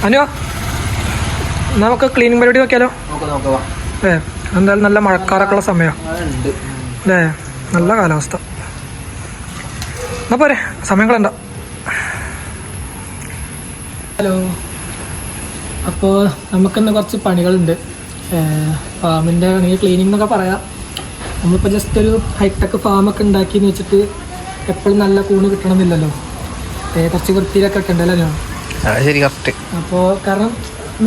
അനു നമുക്ക് ക്ലീനിങ് പരിപാടി നോക്കിയാലോ? എന്തായാലും നല്ല മഴക്കാറൊക്കെ ഉള്ള സമയം അല്ലേ, നല്ല കാലാവസ്ഥ. എന്നാ പോരെ, സമയം കളണ്ട. ഹലോ, അപ്പോൾ നമുക്കിന്ന് കുറച്ച് പണികളുണ്ട്. ഫാമിൻ്റെ ആണെങ്കിൽ ക്ലീനിങ് എന്നൊക്കെ പറയാം. നമ്മളിപ്പോൾ ജസ്റ്റ് ഒരു ഹൈടെക് ഫാമൊക്കെ ഉണ്ടാക്കിയെന്ന് വെച്ചിട്ട് എപ്പോഴും നല്ല കൂണ് കിട്ടണമെന്നില്ലല്ലോ, കുറച്ച് വൃത്തിയിലൊക്കെ ഇട്ടുണ്ടല്ലോ ഞാൻ. ശരി, കറക്റ്റ്. അപ്പോൾ കാരണം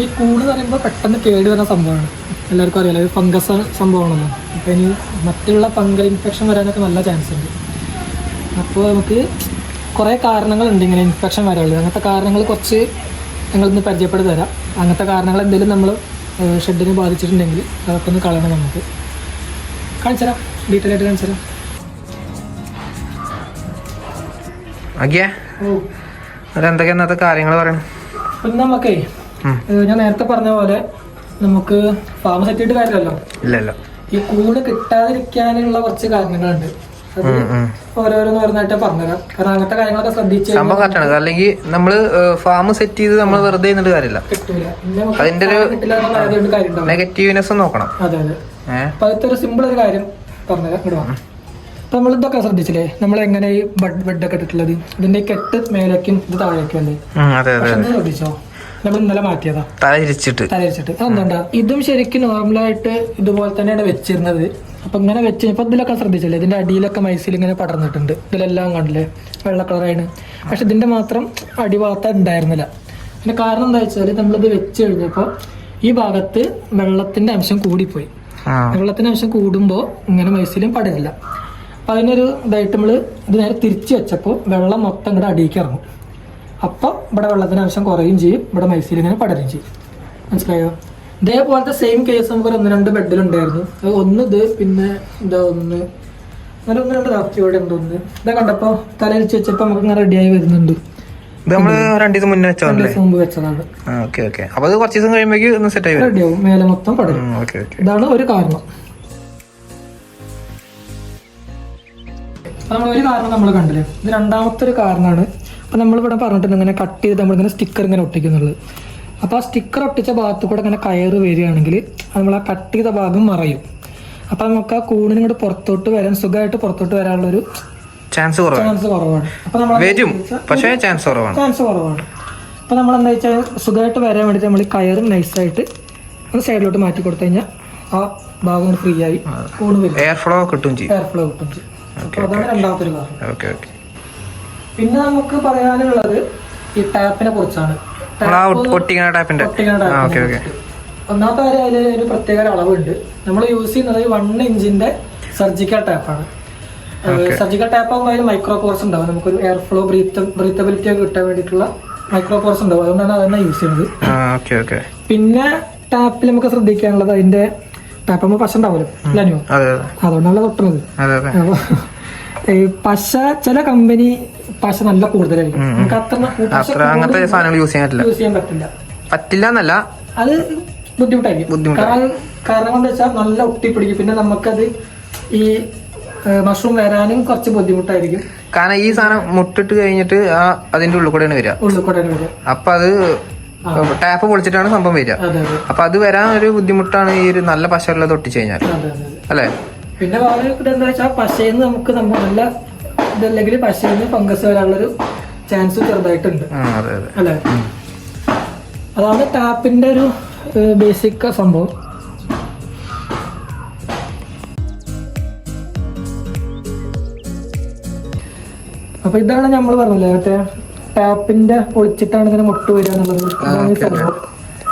ഈ കൂണ് എന്ന് പറയുമ്പോൾ പെട്ടെന്ന് കേട് വരുന്ന സംഭവമാണ്, എല്ലാവർക്കും അറിയാലോ. ഒരു ഫംഗസ് സംഭവമാണല്ലോ. അപ്പോൾ ഇനി മറ്റുള്ള ഫംഗൽ ഇൻഫെക്ഷൻ വരാനൊക്കെ നല്ല ചാൻസ് ഉണ്ട്. അപ്പോൾ നമുക്ക് കുറേ കാരണങ്ങളുണ്ട് ഇങ്ങനെ ഇൻഫെക്ഷൻ വരാനുള്ളത്. അങ്ങനത്തെ കാരണങ്ങൾ കുറച്ച് ഞങ്ങളിന്ന് പരിചയപ്പെടുത്തി തരാം. അങ്ങനത്തെ കാരണങ്ങൾ എന്തെങ്കിലും നമ്മൾ ഷെഡിനെ ബാധിച്ചിട്ടുണ്ടെങ്കിൽ അതൊക്കെ ഒന്ന് കളയണം. നമുക്ക് കാണിച്ചു തരാം, ഡീറ്റെയിൽ ആയിട്ട് കാണിച്ചു തരാം. അതെന്തൊക്കെയാ കാര്യങ്ങൾ പറയണം? അപ്പം നമുക്കേ ഞാൻ നേരത്തെ പറഞ്ഞ പോലെ നമുക്ക് ഫാം സെറ്റ് ചെയ്തിട്ട് കാര്യമല്ലോ. ഇല്ലല്ലോ, ഈ കൂട് കിട്ടാതിരിക്കാനുള്ള കുറച്ച് കാരണങ്ങളുണ്ട്. അത് ഓരോരോന്ന് പറഞ്ഞായിട്ട് പറഞ്ഞുതരാം. കാരണം അങ്ങനത്തെ കാര്യങ്ങളൊക്കെ ശ്രദ്ധിച്ച് സംഭവം കറക്റ്റാണ്. അല്ലെങ്കിൽ നമ്മള് ഫാം സെറ്റ് ചെയ്ത് നമ്മൾ വെറുതെ ഇരുന്നിട്ട് കാര്യമില്ല, കിട്ടൂല. അതിന്റെ ഒരു നെഗറ്റീവ്നെസ് നോക്കണം. അതെ അതെ. അപ്പൊ അതിന്റെ ഒരു സിമ്പിൾ ഒരു കാര്യം പറഞ്ഞുതരാം. ഇടുവാ. അപ്പൊ നമ്മൾ ഇതൊക്കെ ശ്രദ്ധിച്ചില്ലേ, നമ്മളെങ്ങനെ ഈ ബെഡൊക്കെ ഇട്ടിട്ടുള്ളത്, ഇതിന്റെ കെട്ട് മേലേക്കും ഇത് താഴേക്കും അല്ലേ? ശ്രദ്ധിച്ചോ, നമ്മൾ ഇന്നലെ മാറ്റിയതാ തലയിരിച്ചിട്ട്. അതെന്താ, ഇതും ശരിക്കും നോർമലായിട്ട് ഇതുപോലെ തന്നെയാണ് വെച്ചിരുന്നത്. അപ്പൊ ഇങ്ങനെ വെച്ച് ഇപ്പൊ ഇതിലൊക്കെ ശ്രദ്ധിച്ചില്ലേ, ഇതിന്റെ അടിയിലൊക്കെ മൈസിൽ ഇങ്ങനെ പടർന്നിട്ടുണ്ട്. ഇതിലെല്ലാം കണ്ടില്ലേ, വെള്ള കളറാണ്. പക്ഷെ ഇതിന്റെ മാത്രം അടിഭാഗത്ത് ഉണ്ടായിരുന്നില്ല. പിന്നെ കാരണം എന്താ വെച്ചാൽ നമ്മളിത് വെച്ച് കഴിഞ്ഞപ്പോ ഈ ഭാഗത്ത് വെള്ളത്തിന്റെ അംശം കൂടിപ്പോയി. വെള്ളത്തിന്റെ അംശം കൂടുമ്പോൾ ഇങ്ങനെ മൈസിലും പടരില്ല. അപ്പൊ അതിനൊരു ഇതായിട്ട് നമ്മള് ഇത് നേരെ തിരിച്ചു വെച്ചപ്പോൾ വെള്ളം മൊത്തം ഇവിടെ അടിയിലേക്ക് ഇറങ്ങും. അപ്പോൾ ഇവിടെ വെള്ളത്തിന് ആവശ്യം കുറയും ചെയ്യും, ഇവിടെ മൈസൂരിൽ ഇങ്ങനെ പടരും ചെയ്യും. മനസ്സിലായോ? ഇതേപോലത്തെ സെയിം കേസ് നമുക്ക് 1-2 ബെഡിലുണ്ടായിരുന്നു. ഒന്ന് ഇത്, പിന്നെ ഇതാ ഒന്ന്, അങ്ങനെ 1-2 രാത്രി ഇവിടെ ഉണ്ട്. ഒന്ന് ഇതാ കണ്ടപ്പോൾ തലയിൽ വെച്ചപ്പോൾ നമുക്ക് ഇങ്ങനെ റെഡിയായി വരുന്നുണ്ട്. മുമ്പ് വെച്ചതാണ്. റെഡിയാവും, മേലെ മൊത്തം പടരും. ഇതാണ് ഒരു കാരണം. നമ്മൾ ഒരു കാരണം നമ്മൾ കണ്ടില്ലേ, ഇത് രണ്ടാമത്തെ ഒരു കാരണമാണ്. അപ്പം നമ്മളിവിടെ പറഞ്ഞിട്ടുണ്ട് ഇങ്ങനെ കട്ട് ചെയ്ത് നമ്മളിങ്ങനെ സ്റ്റിക്കർ ഇങ്ങനെ ഒട്ടിക്കുന്നുള്ളത്. അപ്പോൾ ആ സ്റ്റിക്കർ ഒട്ടിച്ച ഭാഗത്ത് കൂടെ ഇങ്ങനെ കയറ് വരികയാണെങ്കിൽ നമ്മൾ ആ കട്ട് ചെയ്ത ഭാഗം മറയും. അപ്പം നമുക്ക് ആ കൂടിനും കൂടെ പുറത്തോട്ട് വരാൻ, സുഖമായിട്ട് പുറത്തോട്ട് വരാനുള്ളൊരു ചാൻസ് കുറവാണ്. അപ്പം നമ്മൾ ചാൻസ് കുറവാണ്. അപ്പം നമ്മൾ എന്താ വെച്ചാൽ സുഖമായിട്ട് വരാൻ വേണ്ടിയിട്ട് നമ്മൾ ഈ കയറും നൈസായിട്ട് ഒന്ന് സൈഡിലോട്ട് മാറ്റി കൊടുത്തു കഴിഞ്ഞാൽ ആ ഭാഗം ഫ്രീ ആയി കൂണ് വരും, എയർ ഫ്ലോ കിട്ടും ചെയ്യും. അപ്പോൾ അതാണ് രണ്ടാമത്തെ ഒരു കാരണം. പിന്നെ നമുക്ക് പറയാനുള്ളത് ഈ ടാപ്പിനെ കുറിച്ചാണ്. ഒന്നാമത്തെ കാര്യം, അതിൽ ഒരു പ്രത്യേക അളവുണ്ട്. നമ്മൾ യൂസ് ചെയ്യുന്നത് 1 ഇഞ്ചിന്റെ സർജിക്കൽ ടാപ്പാണ്. സർജിക്കൽ ടാപ്പ് ആകുമ്പോൾ അതിന് മൈക്രോ പോർസ് ഉണ്ടാവും. നമുക്കൊരു എയർ ഫ്ലോ ബ്രീത്തബിലിറ്റി ഒക്കെ കിട്ടാൻ വേണ്ടിയിട്ടുള്ള മൈക്രോ പോർസ് ഉണ്ടാവും. അതുകൊണ്ടാണ് അതിനെ യൂസ് ചെയ്യുന്നത്. പിന്നെ ടാപ്പിൽ നമുക്ക് ശ്രദ്ധിക്കാനുള്ളത്, അതിന്റെ ടാപ്പ് ആകുമ്പോൾ പശ ഉണ്ടാവുമല്ലോ, അല്ലയോ? അതുകൊണ്ടാണ് തൊട്ടുന്നത്. പശ ചില കമ്പനി പശ നല്ല കൂടുതലായിരിക്കും. നമുക്ക് അങ്ങനത്തെ സാധനങ്ങൾ യൂസ് ചെയ്യാൻ പറ്റില്ല എന്നല്ല, അത് ബുദ്ധിമുട്ടായിരിക്കും. കാരണം കൊണ്ട് വെച്ചാൽ നല്ല ഒട്ടിപ്പിടിക്കും. പിന്നെ നമുക്കത് ഈ മഷ്റൂം വരാനും കുറച്ച് ബുദ്ധിമുട്ടായിരിക്കും. കാരണം ഈ സാധനം മുട്ടിട്ട് കഴിഞ്ഞിട്ട് അതിന്റെ ഉള്ളിൽ കൂടെയാണ് വരിക. അപ്പൊ അത് ടാപ്പ് പൊളിച്ചിട്ടാണ് സംഭവം വരിക. അപ്പൊ അത് വരാൻ ഒരു ബുദ്ധിമുട്ടാണ് ഈ ഒരു നല്ല പശ ഉള്ളത് ഒട്ടിച്ചു കഴിഞ്ഞാൽ, അല്ലേ? പിന്നെ വേറെ എന്താ വെച്ചാൽ പശയെന്ന് നമുക്ക് നല്ല ഇതല്ലെങ്കിൽ പശയിൽ ഫംഗസ് വരാനുള്ളൊരു ചാൻസ് ചെറുതായിട്ടുണ്ട്, അല്ലേ? അതാണ് ടാപ്പിന്റെ ഒരു ബേസിക് സംഭവം. അപ്പൊ ഇതാണ് നമ്മൾ പറഞ്ഞില്ലേ, മറ്റേ ടാപ്പിന്റെ പൊളിച്ചിട്ടാണ് ഇങ്ങനെ മുട്ട വരിക എന്നുള്ളത്. സംഭവം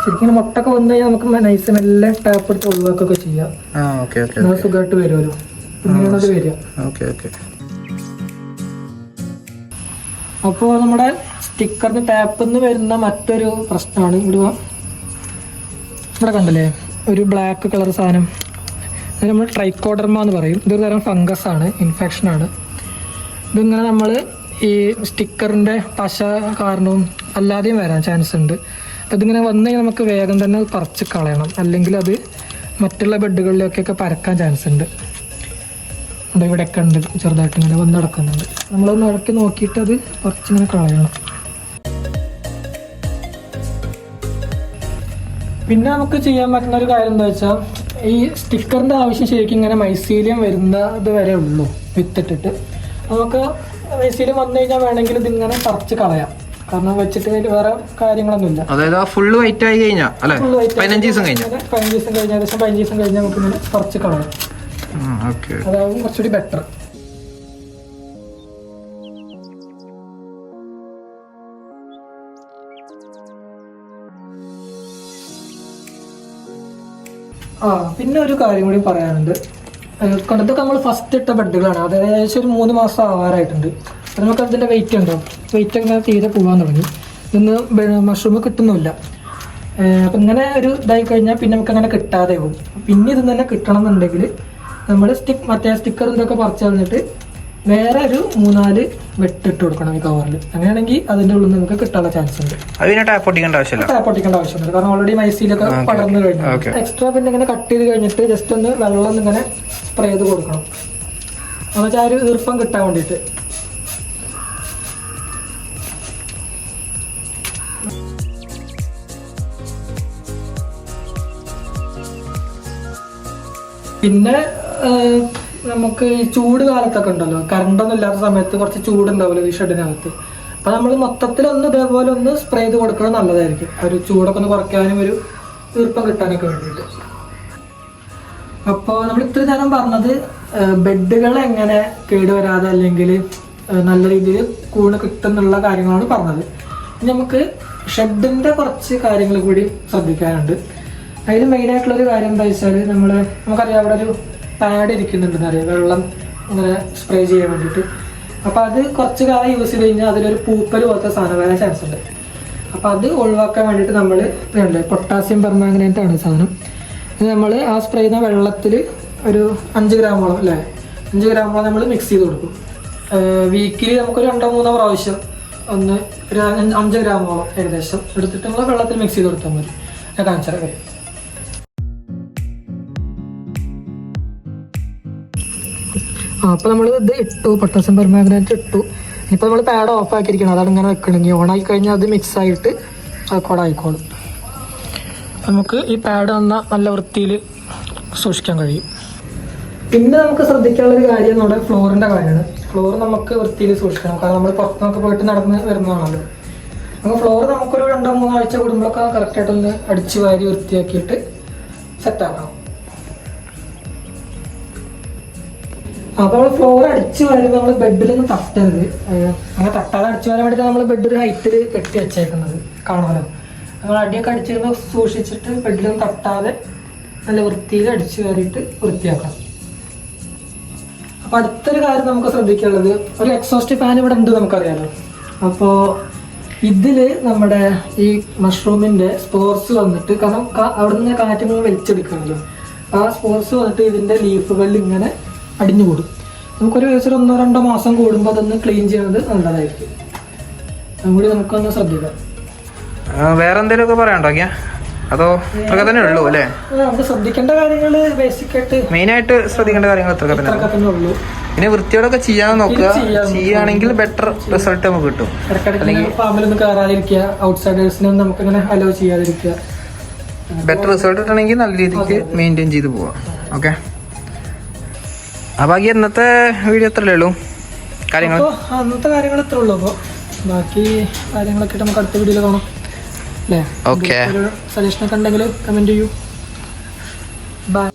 ശരിക്കും മുട്ടൊക്കെ വന്നു കഴിഞ്ഞാൽ നമുക്ക് നൈസ് നല്ല ടാപ്പ് എടുത്ത് ഒഴിവാക്കൊക്കെ ചെയ്യാം. സുഖമായിട്ട് വരുമല്ലോ, ഇങ്ങനെയാണ് അത് വരിക. അപ്പോൾ നമ്മുടെ സ്റ്റിക്കറിന് ടാപ്പിൽ നിന്ന് വരുന്ന മറ്റൊരു പ്രശ്നമാണ് ഇവിടെ കണ്ടില്ലേ, ഒരു ബ്ലാക്ക് കളർ സാധനം. അത് നമ്മൾ ട്രൈക്കോഡർമ എന്ന് പറയും. ഇതൊരു തരം ഫംഗസ് ആണ്, ഇൻഫെക്ഷൻ ആണ്. ഇതിങ്ങനെ നമ്മൾ ഈ സ്റ്റിക്കറിൻ്റെ പശ കാരണവും അല്ലാതെയും വരാൻ ചാൻസ് ഉണ്ട്. അപ്പോൾ ഇതിങ്ങനെ വന്നു കഴിഞ്ഞാൽ നമുക്ക് വേഗം തന്നെ പറിച്ച് കളയണം, അല്ലെങ്കിൽ അത് മറ്റുള്ള ബെഡുകളിലേക്കൊക്കെ പരക്കാൻ ചാൻസ് ഉണ്ട്. ഇവിടെയൊക്കെ ഉണ്ട്, ചെറുതായിട്ട് ഇങ്ങനെ വന്ന് നടക്കുന്നുണ്ട്. നമ്മളൊന്ന് ഇടയ്ക്ക് നോക്കിയിട്ട് അത് കുറച്ചിങ്ങനെ കളയണം. പിന്നെ നമുക്ക് ചെയ്യാൻ പറ്റുന്ന ഒരു കാര്യം എന്താ വെച്ചാൽ ഈ സ്റ്റിക്കറിന്റെ ആവശ്യം ശരിക്കും ഇങ്ങനെ മൈസീലിയം വരുന്നത് വരെ ഉള്ളൂ വിത്തിട്ടിട്ട്. നമുക്ക് മൈസീലിയം വന്നു കഴിഞ്ഞാൽ വേണമെങ്കിൽ ഇതിങ്ങനെ പറിച്ച് കളയാം, കാരണം വെച്ചിട്ട് വേറെ കാര്യങ്ങളൊന്നുമില്ല. അതായത് ഫുള്ള് വൈറ്റ് ആയി കഴിഞ്ഞാൽ 15 ദിവസം കഴിഞ്ഞാൽ ഏകദേശം 15 ദിവസം കഴിഞ്ഞാൽ നമുക്ക് ഇങ്ങനെ പറിച്ച് കളയാം. അതാവും കുറച്ചുകൂടി ബെറ്റർ. പിന്നെ ഒരു കാര്യം കൂടി പറയാനുണ്ട്. ഇതൊക്കെ നമ്മൾ ഫസ്റ്റ് ഇട്ട ബെഡുകളാണ്. അത് ഏകദേശം ഒരു 3 മാസം ആവാറായിട്ടുണ്ട്. അത് നമുക്ക് അതിൻ്റെ വെയിറ്റ് ഉണ്ടോ, വെയിറ്റ് അങ്ങനെ തീരെ പോകാൻ തുടങ്ങി. ഇന്ന് മഷ്റൂം കിട്ടുന്നില്ല. അപ്പം ഇങ്ങനെ ഒരു ഇതായി കഴിഞ്ഞാൽ പിന്നെ നമുക്ക് അങ്ങനെ കിട്ടാതെ പോകും. പിന്നെ ഇത് തന്നെ കിട്ടണം എന്നുണ്ടെങ്കിൽ നമ്മൾ മറ്റേ സ്റ്റിക്കർ ഇതൊക്കെ പറിച്ച് കളഞ്ഞിട്ട് വേറെ ഒരു 3-4 വെട്ടിട്ട് കൊടുക്കണം ഈ കവറിൽ. അങ്ങനെയാണെങ്കിൽ അതിൻ്റെ ഉള്ളിൽ നിന്ന് നമുക്ക് കിട്ടാനുള്ള ചാൻസ് ഉണ്ട്. ടാപ്പ് ഒട്ടിക്കേണ്ട ആവശ്യമില്ല, കാരണം ഓൾറെഡി മൈസീലൊക്കെ പടർന്നു കഴിഞ്ഞു. എക്സ്ട്രാ പിന്നെ ഇങ്ങനെ കട്ട് ചെയ്ത് കഴിഞ്ഞിട്ട് ജസ്റ്റ് ഒന്ന് വെള്ളം ഇങ്ങനെ സ്പ്രേ ചെയ്ത് കൊടുക്കണം, എന്നുവെച്ചാൽ ആ ഒരു ഈർപ്പം കിട്ടാൻ വേണ്ടിയിട്ട്. പിന്നെ നമുക്ക് ഈ ചൂട് കാലത്തൊക്കെ ഉണ്ടല്ലോ, കറണ്ടൊന്നും ഇല്ലാത്ത സമയത്ത് കുറച്ച് ചൂടുണ്ടാവുമല്ലോ ഈ ഷെഡിനകത്ത്. അപ്പോൾ നമ്മൾ മൊത്തത്തിലൊന്ന് ഇതേപോലെ ഒന്ന് സ്പ്രേ ചെയ്ത് കൊടുക്കുന്നത് നല്ലതായിരിക്കും, ഒരു ചൂടൊക്കെ ഒന്ന് കുറയ്ക്കാനും ഒരു ഈർപ്പം കിട്ടാനൊക്കെ വേണ്ടിയിട്ട്. അപ്പോൾ നമ്മൾ ഇത്രയും നേരം പറഞ്ഞത് ബെഡുകൾ എങ്ങനെ കേടുവരാതെ അല്ലെങ്കിൽ നല്ല രീതിയിൽ കൂണ് കിട്ടുന്നുള്ള കാര്യങ്ങളാണ് പറഞ്ഞത്. ഇനി നമുക്ക് ഷെഡിൻ്റെ കുറച്ച് കാര്യങ്ങൾ കൂടി ശ്രദ്ധിക്കാനുണ്ട്. അതിൽ മെയിനായിട്ടുള്ളൊരു കാര്യം എന്താ വെച്ചാൽ നമുക്കറിയാം അവിടെ ഒരു പാഡ് ഇരിക്കുന്നുണ്ടെന്ന് അറിയാം, വെള്ളം ഇങ്ങനെ സ്പ്രേ ചെയ്യാൻ വേണ്ടിയിട്ട്. അപ്പോൾ അത് കുറച്ച് കാലം യൂസ് ചെയ്ത് കഴിഞ്ഞാൽ അതിലൊരു പൂപ്പൽ പോലത്തെ സാധനം വരാൻ ചാൻസ് ഉണ്ട്. അപ്പോൾ അത് ഒഴിവാക്കാൻ വേണ്ടിയിട്ട് നമ്മൾ വേണ്ടേ പൊട്ടാസ്യം പെർമാംഗനേറ്റ് ആണ് സാധനം. ഇത് നമ്മൾ ആ സ്പ്രേ ചെയ്യുന്ന വെള്ളത്തിൽ ഒരു 5 ഗ്രാമോളം അല്ലേ, 5 ഗ്രാമോളം നമ്മൾ മിക്സ് ചെയ്ത് കൊടുക്കും. വീക്കിലി നമുക്കൊരു 2-3 പ്രാവശ്യം ഒരു 5 ഗ്രാമോളം ഏകദേശം എടുത്തിട്ട് നമ്മൾ വെള്ളത്തിൽ മിക്സ് ചെയ്ത് കൊടുത്താൽ മതി. ഞാൻ കാണിച്ചാൽ കാര്യം. അപ്പോൾ നമ്മൾ ഇത് ഇട്ടു, പൊട്ടാസ്യം പെർമാംഗനേറ്റ് ഇട്ടു. ഇപ്പോൾ നമ്മൾ പാഡ് ഓഫ് ആക്കിയിരിക്കണം, അതാണ് ഇങ്ങനെ വെക്കണമെങ്കിൽ. ഓണാക്കി കഴിഞ്ഞാൽ അത് മിക്സ് ആയിട്ട് കൂടെ ആയിക്കോളും. നമുക്ക് ഈ പാഡ് നല്ല വൃത്തിയിൽ സൂക്ഷിക്കാൻ കഴിയും. പിന്നെ നമുക്ക് ശ്രദ്ധിക്കാനുള്ളൊരു കാര്യം നമ്മുടെ ഫ്ലോറിൻ്റെ കാര്യമാണ്. ഫ്ലോർ നമുക്ക് വൃത്തിയിൽ സൂക്ഷിക്കണം, കാരണം നമ്മൾ പുറത്തൊക്കെ പോയിട്ട് നടന്ന് വരുന്നതാണല്ലോ. അപ്പോൾ ഫ്ലോർ നമുക്കൊരു 2-3 ആഴ്ച കൂടുമ്പോഴൊക്കെ കറക്റ്റായിട്ടൊന്ന് അടിച്ച് വാരി വൃത്തിയാക്കിയിട്ട് സെറ്റാക്കണം. അപ്പോൾ ഫ്ലോർ അടിച്ചു വരുമ്പോൾ നമ്മൾ ബെഡിലൊന്നും തട്ടരുത്. അങ്ങനെ തട്ടാതെ അടിച്ചു വരാൻ വേണ്ടിയിട്ട് നമ്മൾ ബെഡ് ഒരു ഹൈറ്റിൽ കെട്ടി വെച്ചേക്കുന്നത് കാണുമല്ലോ. നമ്മൾ അടിയൊക്കെ അടിച്ചു വരുമ്പോൾ സൂക്ഷിച്ചിട്ട് ബെഡിലൊന്നും തട്ടാതെ നല്ല വൃത്തിയിൽ അടിച്ചു കയറിയിട്ട് വൃത്തിയാക്കണം. അപ്പോൾ അടുത്തൊരു കാര്യം നമുക്ക് ശ്രദ്ധിക്കാനുള്ളത്, ഒരു എക്സോസ്റ്റ് ഫാൻ ഇവിടെ ഉണ്ട് നമുക്കറിയാമല്ലോ. അപ്പോൾ ഇതിൽ നമ്മുടെ ഈ മഷ്റൂമിൻ്റെ സ്പോർസ് വന്നിട്ട്, കാരണം അവിടെ നിന്ന് കാറ്റ് നമ്മൾ വലിച്ചെടുക്കണമല്ലോ, ആ സ്പോർസ് വന്നിട്ട് ഇതിൻ്റെ ലീഫുകളിൽ ഇങ്ങനെ അടിഞ്ഞു കൂടും. നമുക്കൊരു ദിവസം 1-2 മാസം കൂടുമ്പോൾ അതൊന്ന് ക്ലീൻ ചെയ്യുന്നത് നല്ലതായിരിക്കും. അതും കൂടി നമുക്കൊന്ന് ശ്രദ്ധിക്കാം. വേറെ എന്തെങ്കിലുമൊക്കെ പറയാനുണ്ടോ? അതോ ഇത്രയൊക്കെ തന്നെ ഉള്ളൂ അല്ലേ? നമുക്ക് ശ്രദ്ധിക്കേണ്ട കാര്യങ്ങൾ ബേസിക്കായിട്ട് മെയിനായിട്ട് ശ്രദ്ധിക്കേണ്ട കാര്യങ്ങൾ ഇത്രയൊക്കെ തന്നെ ഉള്ളൂ. പിന്നെ വൃത്തിയോടൊക്കെ ചെയ്യാൻ നോക്കുക, ചെയ്യുകയാണെങ്കിൽ ബെറ്റർ റിസൾട്ട് നമുക്ക് കിട്ടും. ഫാമിലൊന്നും കയറാതിരിക്കുക, ഔട്ട്സൈഡേഴ്സിനെ നമുക്ക് ഇങ്ങനെ അലോ ചെയ്യാതിരിക്കുക. ബെറ്റർ റിസൾട്ട് കിട്ടണമെങ്കിൽ നല്ല രീതിക്ക് മെയിൻറ്റെയിൻ ചെയ്ത് പോവാം. ഓക്കെ, ബാക്കി ഇന്നത്തെ വീഡിയോ എത്രയല്ലേ ഉള്ളൂ കാര്യങ്ങൾ? അന്നത്തെ കാര്യങ്ങൾ ഇത്ര ഉള്ളൂ. അപ്പോൾ ബാക്കി കാര്യങ്ങളൊക്കെ നമുക്ക് അടുത്ത വീഡിയോയിൽ കാണാം അല്ലേ? ഓക്കെ, സജഷനൊക്കെ ഉണ്ടെങ്കിൽ കമൻറ്റ് ചെയ്യൂ. ബൈ.